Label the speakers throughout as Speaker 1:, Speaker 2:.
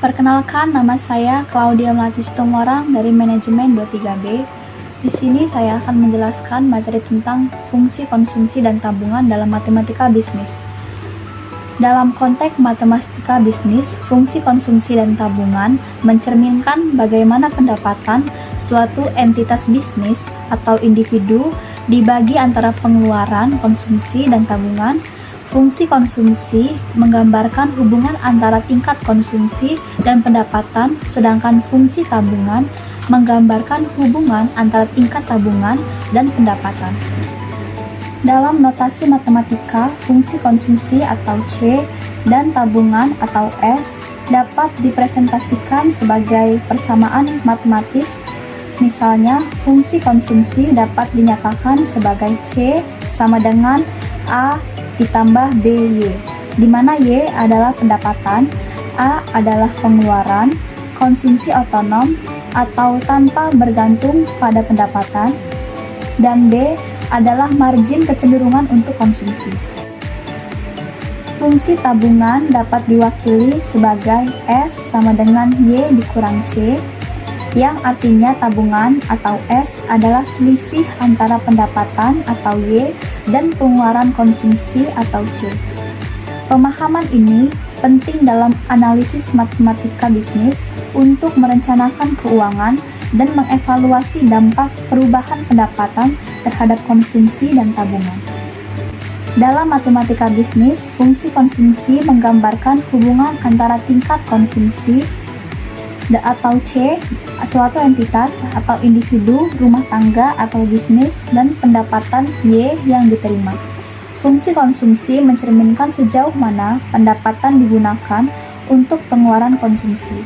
Speaker 1: Perkenalkan, nama saya Claudia Melati Situmorang dari Manajemen 23B. Di sini saya akan menjelaskan materi tentang fungsi konsumsi dan tabungan dalam matematika bisnis. Dalam konteks matematika bisnis, fungsi konsumsi dan tabungan mencerminkan bagaimana pendapatan suatu entitas bisnis atau individu dibagi antara pengeluaran, konsumsi, dan tabungan. Fungsi konsumsi menggambarkan hubungan antara tingkat konsumsi dan pendapatan, sedangkan fungsi tabungan menggambarkan hubungan antara tingkat tabungan dan pendapatan. Dalam notasi matematika, fungsi konsumsi atau C dan tabungan atau S dapat dipresentasikan sebagai persamaan matematis. Misalnya, fungsi konsumsi dapat dinyatakan sebagai C sama dengan A ditambah BY, di mana Y adalah pendapatan, A adalah pengeluaran, konsumsi otonom atau tanpa bergantung pada pendapatan, dan B adalah margin kecenderungan untuk konsumsi. Fungsi tabungan dapat diwakili sebagai S sama dengan Y dikurang C, yang artinya tabungan atau S adalah selisih antara pendapatan atau Y dan pengeluaran konsumsi atau C. Pemahaman ini penting dalam analisis matematika bisnis untuk merencanakan keuangan dan mengevaluasi dampak perubahan pendapatan terhadap konsumsi dan tabungan. Dalam matematika bisnis, fungsi konsumsi menggambarkan hubungan antara tingkat konsumsi atau C, suatu entitas atau individu, rumah tangga atau bisnis, dan pendapatan Y yang diterima. Fungsi konsumsi mencerminkan sejauh mana pendapatan digunakan untuk pengeluaran konsumsi.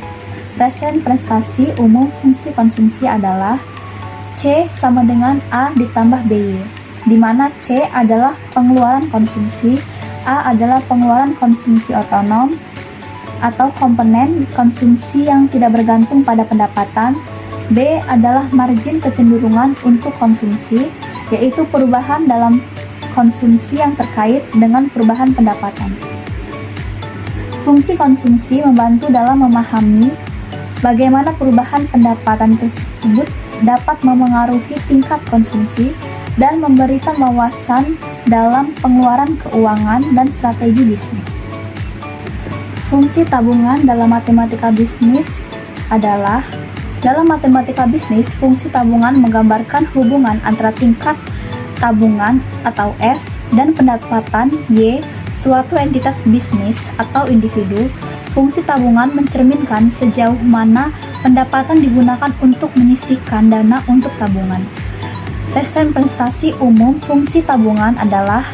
Speaker 1: Prestasi umum fungsi konsumsi adalah C sama dengan A ditambah BY, di mana C adalah pengeluaran konsumsi, A adalah pengeluaran konsumsi otonom atau komponen konsumsi yang tidak bergantung pada pendapatan, B adalah margin kecenderungan untuk konsumsi, yaitu perubahan dalam konsumsi yang terkait dengan perubahan pendapatan. Fungsi konsumsi membantu dalam memahami bagaimana perubahan pendapatan tersebut dapat memengaruhi tingkat konsumsi dan memberikan wawasan dalam pengeluaran keuangan dan strategi bisnis. Fungsi tabungan dalam matematika bisnis adalah, dalam matematika bisnis, fungsi tabungan menggambarkan hubungan antara tingkat tabungan atau S dan pendapatan Y suatu entitas bisnis atau individu. Fungsi tabungan mencerminkan sejauh mana pendapatan digunakan untuk menyisihkan dana untuk tabungan. Prestasi umum fungsi tabungan adalah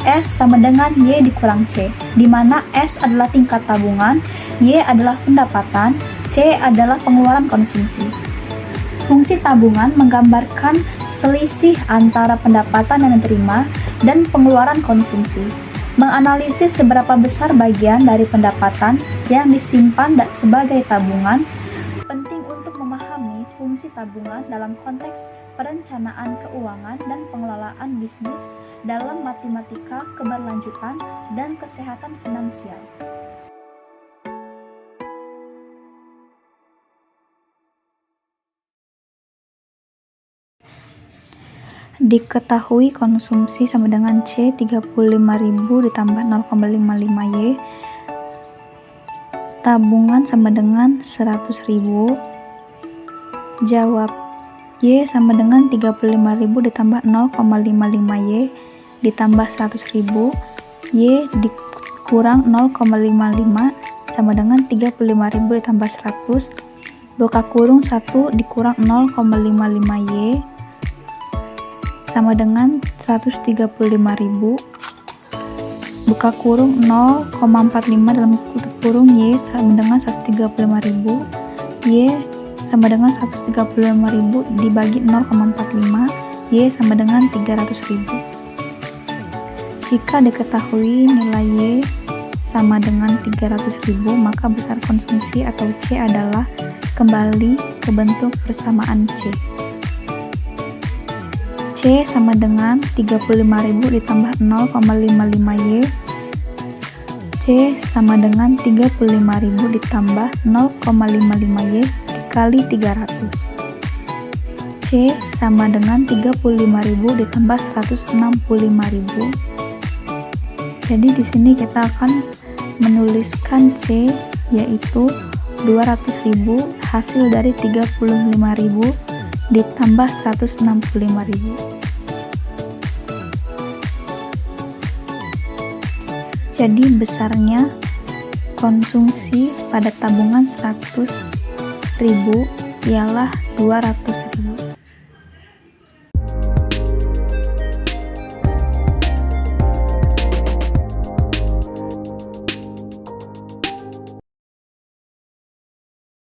Speaker 1: S sama dengan Y dikurang C, di mana S adalah tingkat tabungan, Y adalah pendapatan, C adalah pengeluaran konsumsi. Fungsi tabungan menggambarkan selisih antara pendapatan yang diterima dan pengeluaran konsumsi. Menganalisis seberapa besar bagian dari pendapatan yang disimpan sebagai tabungan penting untuk memahami fungsi tabungan dalam konteks perencanaan keuangan dan pengelolaan bisnis dalam matematika keberlanjutan dan kesehatan finansial. Diketahui konsumsi sama dengan C 35.000 ditambah 0,55 Y. Tabungan sama dengan 100.000. Jawab, Y sama dengan 35.000 ditambah 0,55 Y ditambah 100.000. Y dikurang 0,55 sama dengan 35.000 ditambah 100. Buka kurung 1 dikurang 0,55 Y sama dengan 135.000. Buka kurung 0,45 dalam kurung Y sama dengan 135.000. Y sama dengan 135.000 dibagi 0,45, Y sama dengan 300.000. Jika diketahui nilai Y sama dengan 300.000, maka besar konsumsi atau C adalah kembali ke bentuk persamaan C. C sama dengan 35.000 ditambah 0,55 Y. C sama dengan 35.000 ditambah 0,55 Y dikali 300. C sama dengan 35.000 ditambah 165.000. Jadi di sini kita akan menuliskan C yaitu 200.000 hasil dari 35.000 ditambah 165.000. Jadi besarnya konsumsi pada tabungan 100.000 ialah 200.000.